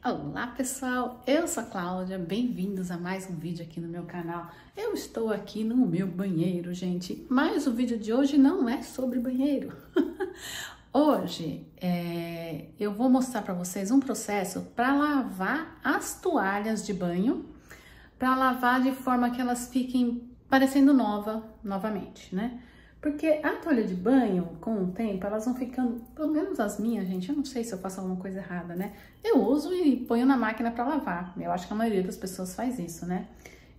Olá pessoal, eu sou a Cláudia, bem-vindos a mais um vídeo aqui no meu canal. Eu estou aqui no meu banheiro, gente, mas o vídeo de hoje não é sobre banheiro. Hoje eu vou mostrar para vocês um processo para lavar as toalhas de banho, para lavar de forma que elas fiquem parecendo novamente, né? Porque a toalha de banho, com o tempo, elas vão ficando, pelo menos as minhas, gente, eu não sei se eu faço alguma coisa errada, né? Eu uso e ponho na máquina para lavar. Eu acho que a maioria das pessoas faz isso, né?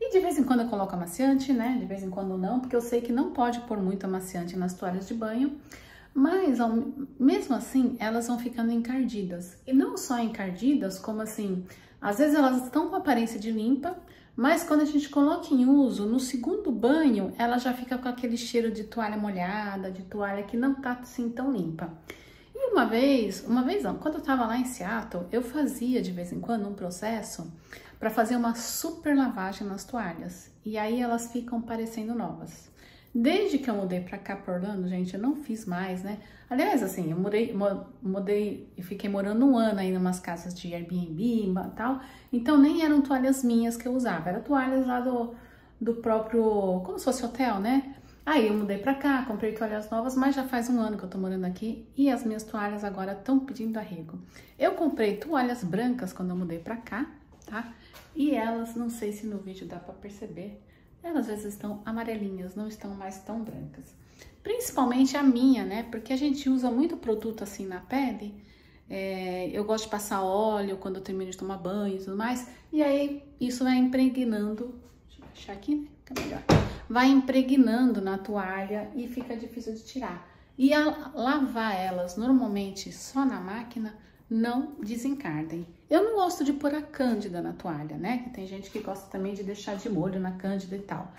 E de vez em quando eu coloco amaciante, né? De vez em quando não, porque eu sei que não pode pôr muito amaciante nas toalhas de banho. Mas, mesmo assim, elas vão ficando encardidas. E não só encardidas, como assim, às vezes elas estão com aparência de limpa, mas quando a gente coloca em uso, no segundo banho, ela já fica com aquele cheiro de toalha molhada, de toalha que não tá assim tão limpa. E uma vez não, quando eu tava lá em Seattle, eu fazia de vez em quando um processo para fazer uma super lavagem nas toalhas. E aí elas ficam parecendo novas. Desde que eu mudei pra cá, pra Orlando, gente, eu não fiz mais, né? Aliás, assim, eu mudei e fiquei morando um ano aí em umas casas de Airbnb e tal. Então, nem eram toalhas minhas que eu usava. Eram toalhas lá do próprio, como se fosse hotel, né? Aí eu mudei pra cá, comprei toalhas novas, mas já faz um ano que eu tô morando aqui e as minhas toalhas agora estão pedindo arrego. Eu comprei toalhas brancas quando eu mudei pra cá, tá? E elas, não sei se no vídeo dá pra perceber, elas às vezes estão amarelinhas, não estão mais tão brancas. Principalmente a minha, né? Porque a gente usa muito produto assim na pele. Eu gosto de passar óleo quando eu termino de tomar banho e tudo mais. E aí isso vai impregnando. Deixa eu baixar aqui, né? Fica melhor. Vai impregnando na toalha e fica difícil de tirar. E lavar elas normalmente só na máquina não desencardem. Eu não gosto de pôr a cândida na toalha, né? Que tem gente que gosta também de deixar de molho na cândida e tal.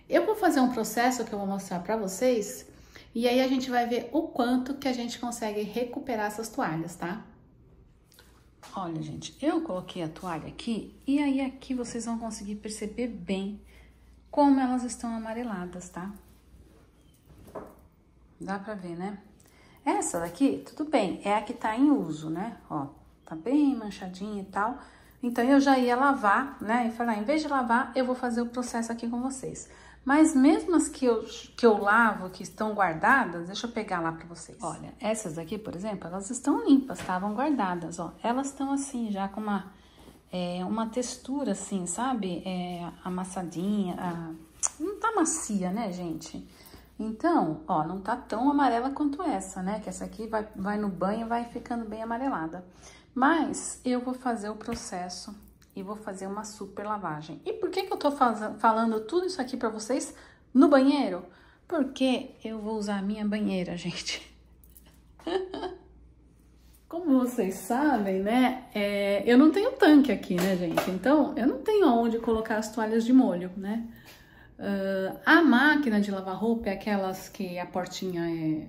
Eu vou fazer um processo que eu vou mostrar pra vocês e aí a gente vai ver o quanto que a gente consegue recuperar essas toalhas, tá? Olha, gente, eu coloquei a toalha aqui e aí aqui vocês vão conseguir perceber bem como elas estão amareladas, tá? Dá pra ver, né? Essa daqui, tudo bem, é a que tá em uso, né? Ó, tá bem manchadinha e tal. Então, eu já ia lavar, né? E falar, em vez de lavar, eu vou fazer o processo aqui com vocês. Mas mesmo as que eu lavo, que estão guardadas, deixa eu pegar lá pra vocês. Olha, essas aqui, por exemplo, elas estão limpas, estavam guardadas, ó. Elas estão assim, já com uma textura assim, sabe? Amassadinha, não tá macia, né, gente? Então, ó, não tá tão amarela quanto essa, né? Que essa aqui vai no banho e vai ficando bem amarelada. Mas eu vou fazer o processo e vou fazer uma super lavagem. E por que que eu tô falando tudo isso aqui pra vocês no banheiro? Porque eu vou usar a minha banheira, gente. Como vocês sabem, né? Eu não tenho tanque aqui, né, gente? Então, eu não tenho onde colocar as toalhas de molho, né? A máquina de lavar roupa é aquelas que a portinha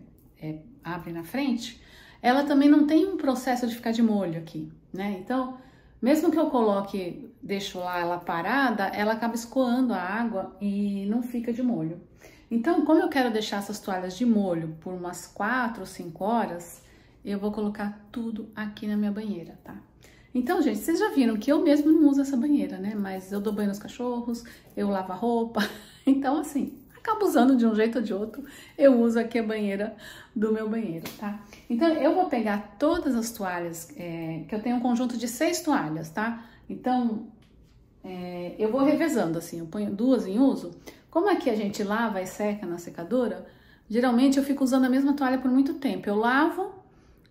abre na frente, ela também não tem um processo de ficar de molho aqui, né? Então, mesmo que eu coloque, deixo lá ela parada, ela acaba escoando a água e não fica de molho. Então, como eu quero deixar essas toalhas de molho por umas 4 ou 5 horas, eu vou colocar tudo aqui na minha banheira, tá? Então, gente, vocês já viram que eu mesmo não uso essa banheira, né? Mas eu dou banho nos cachorros, eu lavo a roupa. Então, assim, acabo usando de um jeito ou de outro. Eu uso aqui a banheira do meu banheiro, tá? Então, eu vou pegar todas as toalhas, que eu tenho um conjunto de 6 toalhas, tá? Então, eu vou revezando, assim, eu ponho 2 em uso. Como aqui a gente lava e seca na secadora, geralmente eu fico usando a mesma toalha por muito tempo. Eu lavo,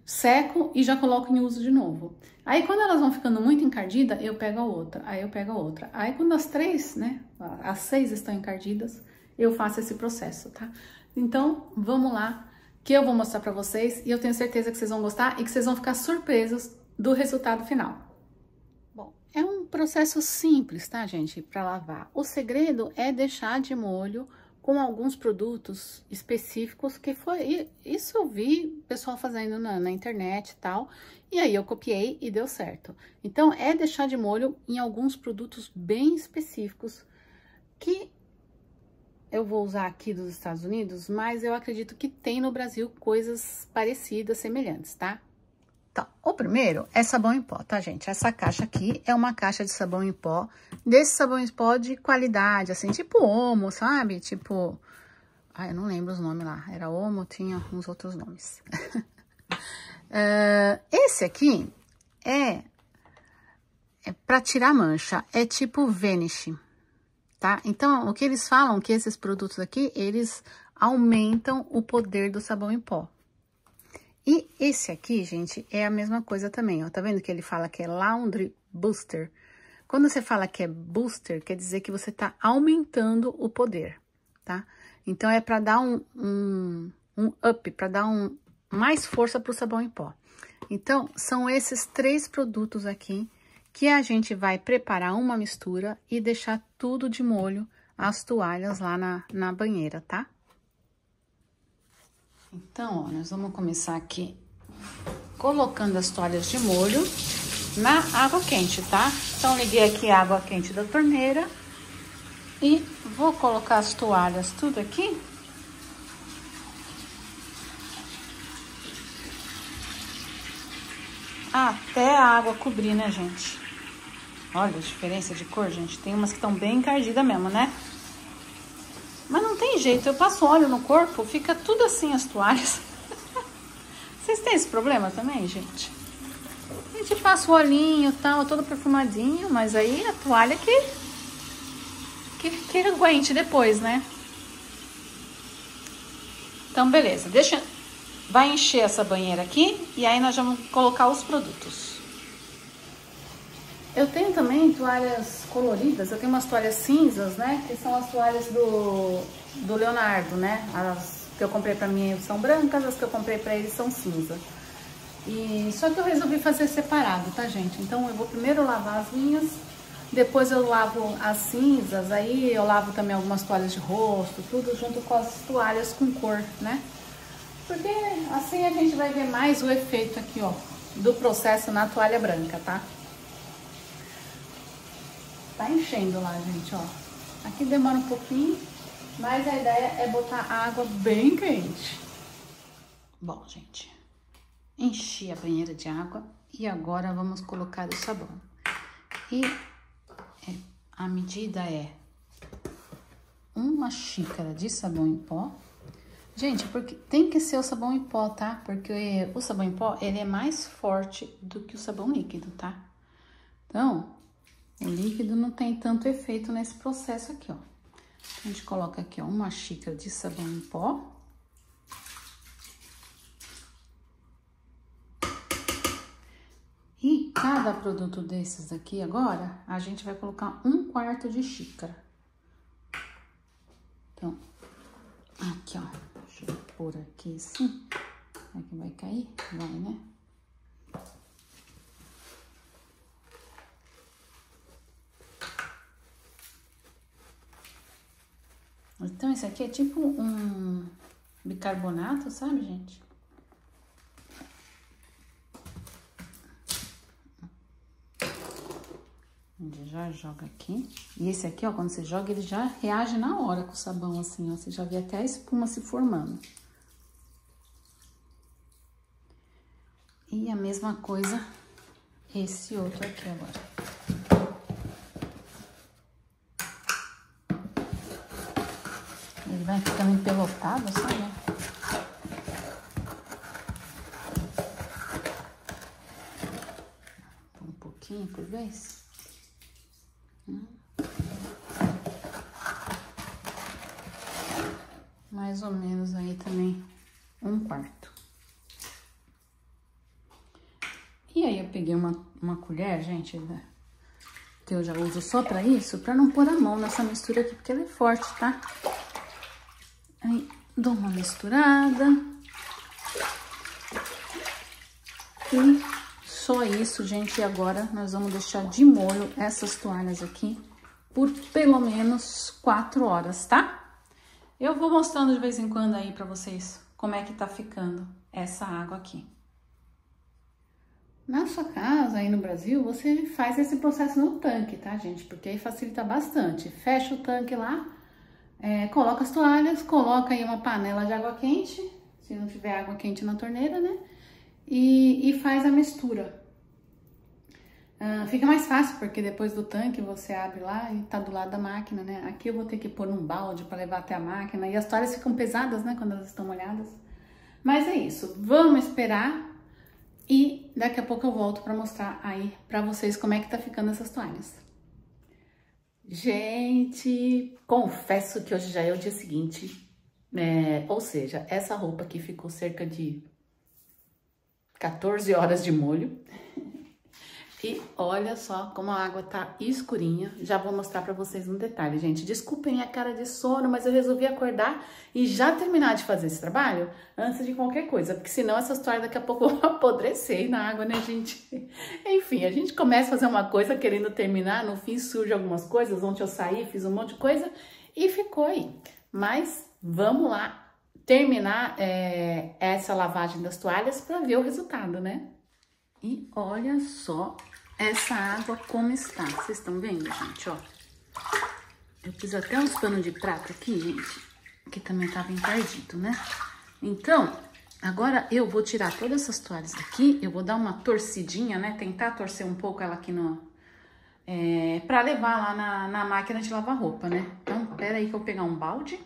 seco e já coloco em uso de novo. Aí, quando elas vão ficando muito encardidas, eu pego a outra, aí eu pego a outra. Aí, quando as 3, né, as 6 estão encardidas, eu faço esse processo, tá? Então, vamos lá, que eu vou mostrar pra vocês e eu tenho certeza que vocês vão gostar e que vocês vão ficar surpresos do resultado final. Bom, é um processo simples, tá, gente, pra lavar. O segredo é deixar de molho com alguns produtos específicos isso eu vi pessoal fazendo na internet e tal, e aí eu copiei e deu certo. Então, é deixar de molho em alguns produtos bem específicos que eu vou usar aqui dos Estados Unidos, mas eu acredito que tem no Brasil coisas parecidas, semelhantes, tá? Tá, o primeiro é sabão em pó, tá, gente? Essa caixa aqui é uma caixa de sabão em pó, desse sabão em pó de qualidade, assim, tipo Omo, sabe? Tipo, eu não lembro os nomes lá, era Omo, tinha uns outros nomes. Esse aqui é pra tirar mancha, é tipo Vanish, tá? Então, o que eles falam que esses produtos aqui, eles aumentam o poder do sabão em pó. E esse aqui, gente, é a mesma coisa também, ó. Tá vendo que ele fala que é Laundry Booster? Quando você fala que é booster, quer dizer que você tá aumentando o poder, tá? Então, é pra dar um up, pra dar mais força pro sabão em pó. Então, são esses 3 produtos aqui que a gente vai preparar uma mistura e deixar tudo de molho, as toalhas lá na banheira, tá? Então, ó, nós vamos começar aqui colocando as toalhas de molho na água quente, tá? Então, liguei aqui a água quente da torneira e vou colocar as toalhas tudo aqui. Até a água cobrir, né, gente? Olha a diferença de cor, gente. Tem umas que estão bem encardidas mesmo, né? Mas não tem jeito, eu passo óleo no corpo, fica tudo assim as toalhas. Vocês têm esse problema também, gente? A gente passa o olhinho e tal, todo perfumadinho, mas aí a toalha que aguente depois, né? Então, beleza. Vai encher essa banheira aqui e aí nós vamos colocar os produtos. Eu tenho também toalhas coloridas, eu tenho umas toalhas cinzas, né? Que são as toalhas do Leonardo, né? As que eu comprei pra mim são brancas, as que eu comprei pra ele são cinza. Só que eu resolvi fazer separado, tá, gente? Então eu vou primeiro lavar as minhas, depois eu lavo as cinzas, aí eu lavo também algumas toalhas de rosto, tudo junto com as toalhas com cor, né? Porque assim a gente vai ver mais o efeito aqui, ó, do processo na toalha branca, tá? Tá enchendo lá, gente, ó. Aqui demora um pouquinho, mas a ideia é botar água bem quente. Bom, gente, enchi a banheira de água e agora vamos colocar o sabão. E a medida é 1 xícara de sabão em pó. Gente, porque tem que ser o sabão em pó, tá? Porque o sabão em pó, ele é mais forte do que o sabão líquido, tá? Então, o líquido não tem tanto efeito nesse processo aqui, ó. A gente coloca aqui, ó, 1 xícara de sabão em pó. E cada produto desses aqui agora, a gente vai colocar 1/4 de xícara. Então, aqui, ó. Deixa eu pôr aqui assim. Será que vai cair? Vai, né? Então, esse aqui é tipo um bicarbonato, sabe, gente? A gente já joga aqui. E esse aqui, ó, quando você joga, ele já reage na hora com o sabão, assim, ó. Você já vê até a espuma se formando. E a mesma coisa, esse outro aqui agora. Ele vai ficando empelotado, sabe? Um pouquinho por vez. Mais ou menos aí também 1/4. E aí eu peguei uma colher, gente, né, que eu já uso só pra isso, pra não pôr a mão nessa mistura aqui, porque ela é forte, tá? Aí dou uma misturada. E só isso, gente. E agora nós vamos deixar de molho essas toalhas aqui por pelo menos 4 horas, tá? Eu vou mostrando de vez em quando aí pra vocês como é que tá ficando essa água aqui. Na sua casa, aí no Brasil, você faz esse processo no tanque, tá, gente? Porque aí facilita bastante. Fecha o tanque lá, coloca as toalhas, coloca aí uma panela de água quente, se não tiver água quente na torneira, né? e faz a mistura. Fica mais fácil, porque depois do tanque você abre lá e tá do lado da máquina, né? Aqui eu vou ter que pôr num balde para levar até a máquina, e as toalhas ficam pesadas, né, quando elas estão molhadas. Mas é isso, vamos esperar e daqui a pouco eu volto para mostrar aí para vocês como é que tá ficando essas toalhas. Gente, confesso que hoje já é o dia seguinte, ou seja, essa roupa aqui ficou cerca de 14 horas de molho. E olha só como a água tá escurinha. Já vou mostrar pra vocês no detalhe, gente. Desculpem a cara de sono, mas eu resolvi acordar e já terminar de fazer esse trabalho antes de qualquer coisa. Porque senão essas toalhas daqui a pouco vão apodrecer na água, né, gente? Enfim, a gente começa a fazer uma coisa querendo terminar, no fim surge algumas coisas. Ontem eu saí, fiz um monte de coisa e ficou aí. Mas vamos lá terminar essa lavagem das toalhas pra ver o resultado, né? E olha só essa água como está. Vocês estão vendo, gente, ó? Eu pus até uns panos de prata aqui, gente, que também tava encardido, né? Então, agora eu vou tirar todas essas toalhas daqui. Eu vou dar uma torcidinha, né? Tentar torcer um pouco ela aqui pra levar lá na máquina de lavar roupa, né? Então, pera aí que eu vou pegar um balde.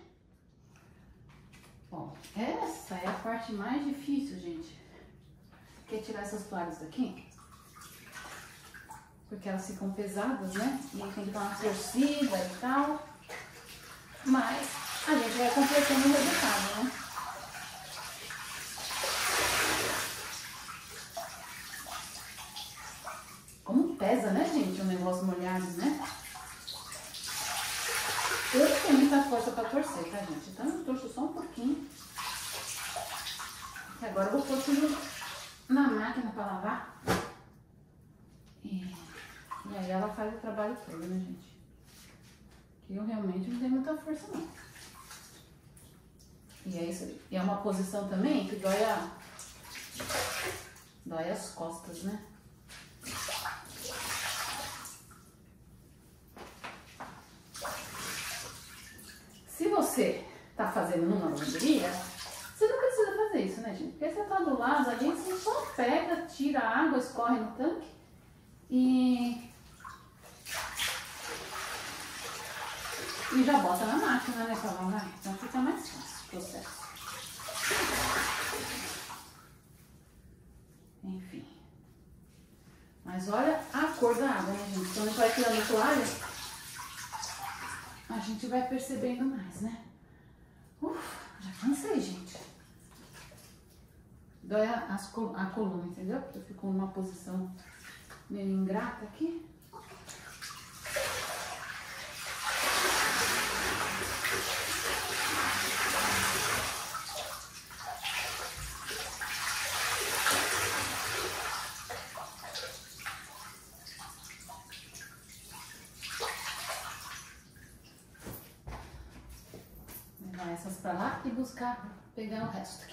Ó, essa é a parte mais difícil, gente. Quer tirar essas toalhas daqui? Porque elas ficam pesadas, né? E aí tem que dar uma torcida e tal. Mas a gente vai completando o resultado, né? Como pesa, né, gente? O negócio molhado, né? Eu não tenho muita força pra torcer, tá, gente? Então eu torço só um pouquinho. E agora eu vou pôr tudo na máquina para lavar. E aí ela faz o trabalho todo, né, gente? Que eu realmente não tenho muita força, não. E é isso aí. E é uma posição também que dói as costas, né? Se você tá fazendo numa lavanderia, você não precisa fazer isso, né, gente? Porque você tá do lado ali, você só pega, tira a água, escorre no tanque e já bota na máquina, né, pra lavar. Então fica mais fácil o processo. Enfim. Mas olha a cor da água, né, gente? Quando a gente vai tirando a toalha, a gente vai percebendo mais, né? Já cansei, gente. Dói a coluna, entendeu? Porque eu fico numa posição meio ingrata aqui. Levar essas pra lá e pegar o resto aqui.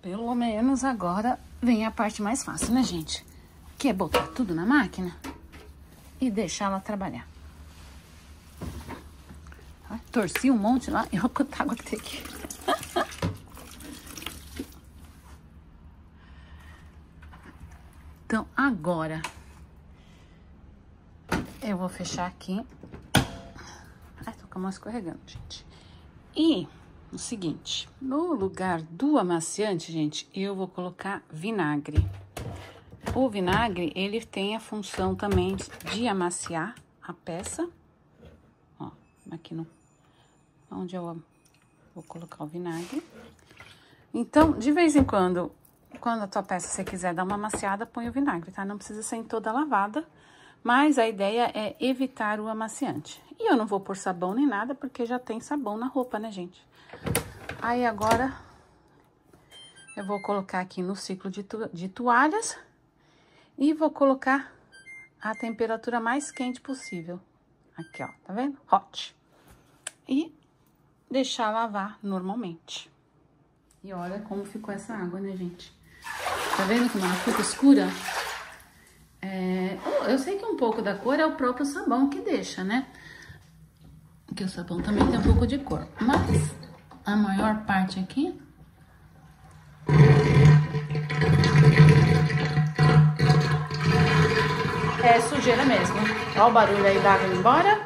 Pelo menos agora vem a parte mais fácil, né, gente? Que é botar tudo na máquina e deixar ela trabalhar. Torci um monte lá e olha quanta água que tem aqui. Então, agora eu vou fechar aqui. Ai, tô com a mão escorregando, gente. E o seguinte, no lugar do amaciante, gente, eu vou colocar vinagre. O vinagre, ele tem a função também de amaciar a peça. Ó, aqui onde eu vou colocar o vinagre. Então, de vez em quando, quando a tua peça você quiser dar uma amaciada, põe o vinagre, tá? Não precisa ser em toda lavada, mas a ideia é evitar o amaciante. E eu não vou pôr sabão nem nada, porque já tem sabão na roupa, né, gente? Aí, agora, eu vou colocar aqui no ciclo de toalhas e vou colocar a temperatura mais quente possível. Aqui, ó, tá vendo? Hot. E deixar lavar normalmente. E olha como ficou essa água, né, gente? Tá vendo como ela fica escura? Eu sei que um pouco da cor é o próprio sabão que deixa, né? Porque o sabão também tem um pouco de cor. Mas a maior parte aqui... é sujeira mesmo. Olha o barulho aí da água indo embora.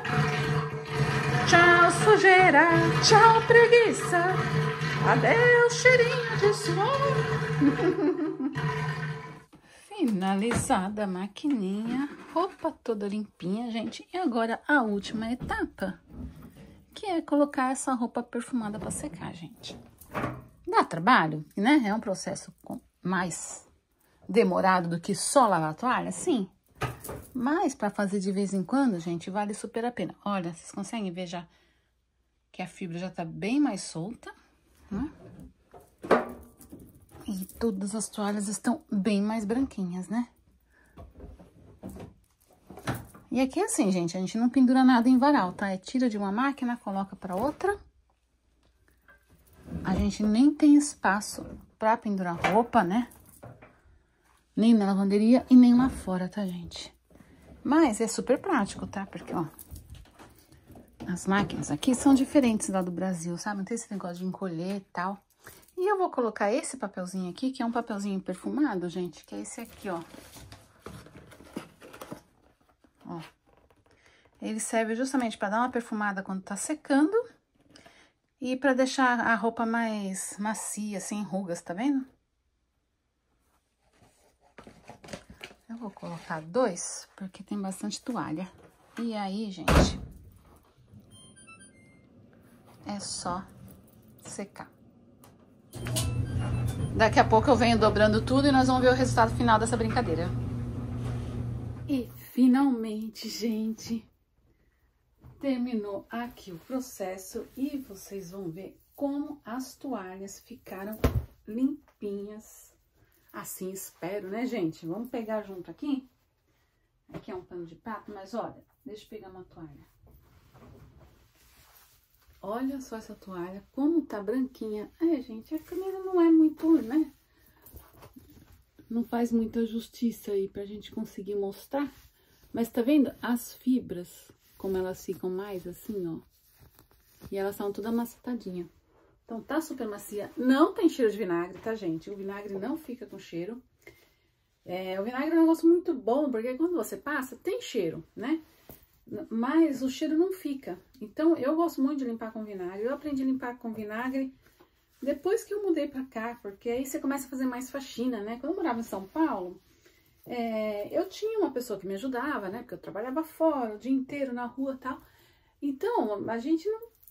Tchau, sujeira. Tchau, preguiça. Adeus, cheirinho de suor. Finalizada a maquininha. Roupa toda limpinha, gente. E agora a última etapa, que é colocar essa roupa perfumada para secar, gente. Dá trabalho, né? É um processo mais demorado do que só lavar a toalha, sim. Mas para fazer de vez em quando, gente, vale super a pena. Olha, vocês conseguem ver já que a fibra já tá bem mais solta, né? E todas as toalhas estão bem mais branquinhas, né? E aqui é assim, gente, a gente não pendura nada em varal, tá? É tira de uma máquina, coloca para outra. A gente nem tem espaço para pendurar roupa, né? Nem na lavanderia e nem lá fora, tá, gente? Mas é super prático, tá? Porque, ó, as máquinas aqui são diferentes lá do Brasil, sabe? Não tem esse negócio de encolher e tal. E eu vou colocar esse papelzinho aqui, que é um papelzinho perfumado, gente, que é esse aqui, ó. Ó. Ele serve justamente para dar uma perfumada quando tá secando e para deixar a roupa mais macia, sem rugas, tá vendo? Eu vou colocar 2, porque tem bastante toalha. E aí, gente, é só secar. Daqui a pouco eu venho dobrando tudo e nós vamos ver o resultado final dessa brincadeira. E finalmente, gente, terminou aqui o processo e vocês vão ver como as toalhas ficaram limpinhas. Assim espero, né, gente? Vamos pegar junto aqui. Aqui é um pano de prato, mas olha, deixa eu pegar uma toalha. Olha só essa toalha, como tá branquinha. Gente, a câmera não é muito, né? Não faz muita justiça aí pra gente conseguir mostrar. Mas tá vendo as fibras, como elas ficam mais assim, ó. E elas são todas macetadinhas. Então, tá super macia. Não tem cheiro de vinagre, tá, gente? O vinagre não fica com cheiro. O vinagre é um negócio muito bom, porque quando você passa, tem cheiro, né? Mas o cheiro não fica. Então, eu gosto muito de limpar com vinagre. Eu aprendi a limpar com vinagre depois que eu mudei pra cá, porque aí você começa a fazer mais faxina, né? Quando eu morava em São Paulo, eu tinha uma pessoa que me ajudava, né? Porque eu trabalhava fora, o dia inteiro na rua e tal. Então, a gente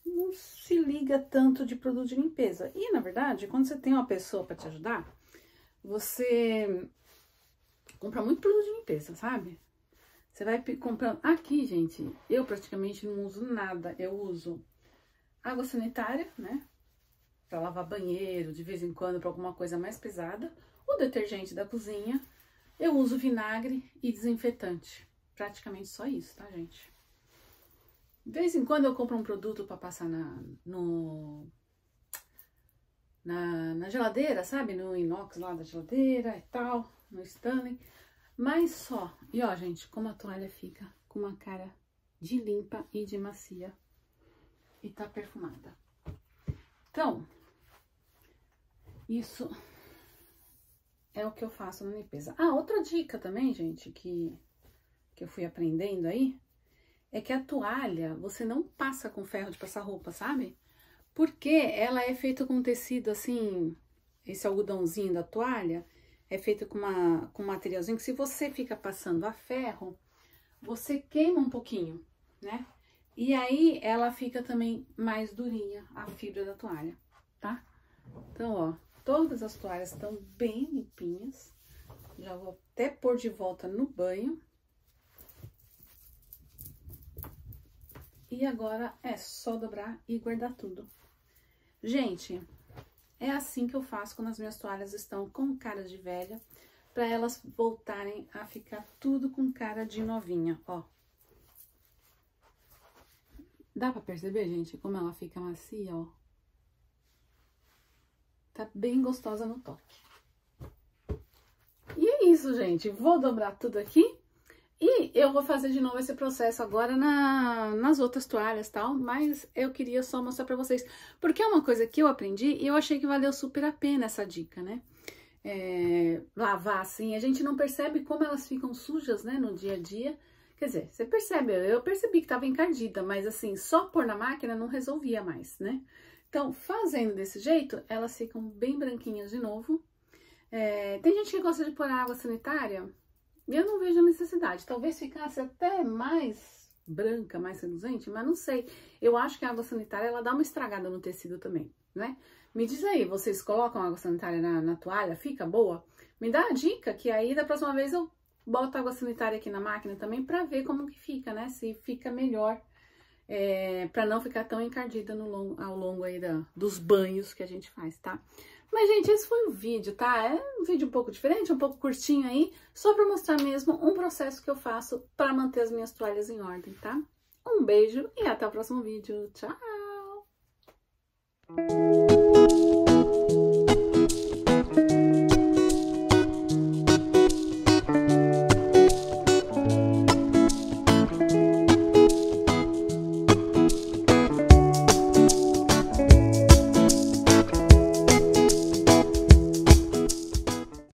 não se liga tanto de produto de limpeza. E, na verdade, quando você tem uma pessoa pra te ajudar, você compra muito produto de limpeza, sabe? Você vai comprando... Aqui, gente, eu praticamente não uso nada. Eu uso água sanitária, né? Pra lavar banheiro, de vez em quando, pra alguma coisa mais pesada. O detergente da cozinha. Eu uso vinagre e desinfetante. Praticamente só isso, tá, gente? De vez em quando eu compro um produto pra passar na geladeira, sabe? No inox lá da geladeira e tal, no Stanley. Mas só. E ó, gente, como a toalha fica com uma cara de limpa e de macia. E tá perfumada. Então, isso é o que eu faço na limpeza. Outra dica também, gente, que eu fui aprendendo aí, é que a toalha, você não passa com ferro de passar roupa, sabe? Porque ela é feita com tecido assim, esse algodãozinho da toalha, é feito com um materialzinho que se você fica passando a ferro, você queima um pouquinho, né? E aí ela fica também mais durinha, a fibra da toalha, tá? Então, ó, todas as toalhas estão bem limpinhas. Já vou até pôr de volta no banho. E agora é só dobrar e guardar tudo. Gente, é assim que eu faço quando as minhas toalhas estão com cara de velha, para elas voltarem a ficar tudo com cara de novinha, ó. Dá pra perceber, gente, como ela fica macia, ó? Tá bem gostosa no toque. E é isso, gente. Vou dobrar tudo aqui. E eu vou fazer de novo esse processo agora nas outras toalhas, tal. Mas eu queria só mostrar pra vocês. Porque é uma coisa que eu aprendi e eu achei que valeu super a pena essa dica, né? Lavar assim, a gente não percebe como elas ficam sujas, né, no dia a dia. Quer dizer, você percebe, eu percebi que tava encardida, mas assim, só pôr na máquina não resolvia mais, né? Então, fazendo desse jeito, elas ficam bem branquinhas de novo. Tem gente que gosta de pôr água sanitária, e eu não vejo a necessidade. Talvez ficasse até mais branca, mais reluzente, mas não sei. Eu acho que a água sanitária, ela dá uma estragada no tecido também, né? Me diz aí, vocês colocam água sanitária na toalha? Fica boa? Me dá a dica, que aí da próxima vez eu boto água sanitária aqui na máquina também pra ver como que fica, né? Se fica melhor, pra não ficar tão encardida ao longo aí dos banhos que a gente faz, tá? Mas, gente, esse foi o vídeo, tá? É um vídeo um pouco diferente, um pouco curtinho aí, só pra mostrar mesmo um processo que eu faço pra manter as minhas toalhas em ordem, tá? Um beijo e até o próximo vídeo. Tchau!